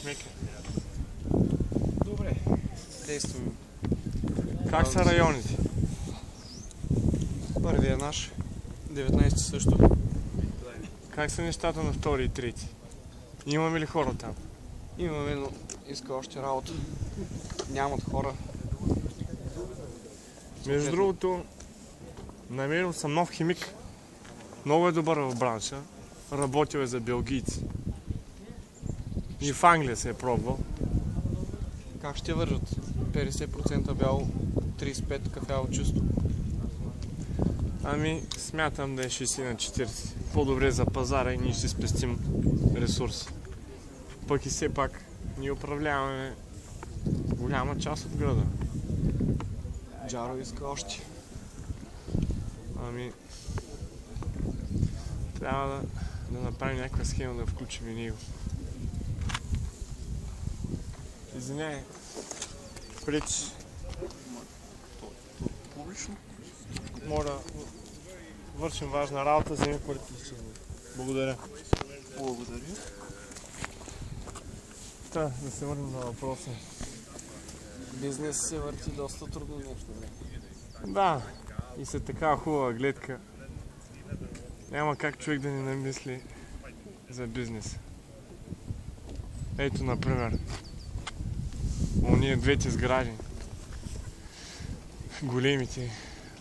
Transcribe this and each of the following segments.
шмека. Добре, действаме. Как са районите? Първият наш, 19 също. Как са нещата на втори и трети? Имаме ли хора там? Имаме, но иска още работа. Нямат хора. Между другото, намерил съм нов химик. Много е добър в бранша. Работил е за белгийци. И в Англия се е пробвал. Как ще вържат? 50% бяло, 35% кафяво чисто. Ами, смятам да е 60 на 40. По-добре за пазара и ние ще спестим ресурс. Пък и все пак, ние управляваме голяма част от града. Джаро иска още. Ами, трябва да направим някаква схема да включим и него. Извиняй, пречи. Публично? Моля, вършим важна работа, вземи парите. Благодаря. Благодаря. Да се върнем на въпроса. Бизнес се върти доста трудно нещо време. Да, и след такава хубава гледка няма как човек да не намисли за бизнес. Ето, например, ония двете сгради, големите,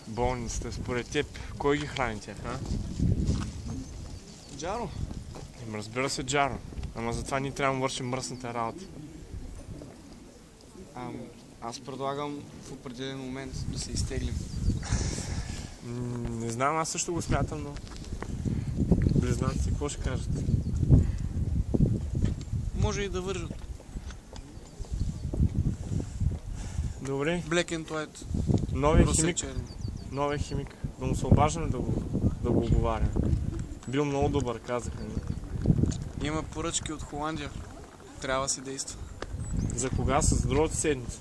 болниците, според теб, кой ги храни тях, а? Джаро? Разбира се, Джаро. Ама затова ние трябва да вършим мръсната работа. Аз предлагам в определен момент да се изтеглим. Не знам, аз също го смятам, но близнаците какво ще кажат? Може и да вържат. Добре. Black and White. Новия химик. Да му се обаждаме да го оговаря. Бил много добър, казаха ми. Има поръчки от Холандия. Трябва да се действа. За кога? С другата седмица.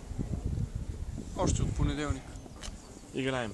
Още от понеделник. Играем.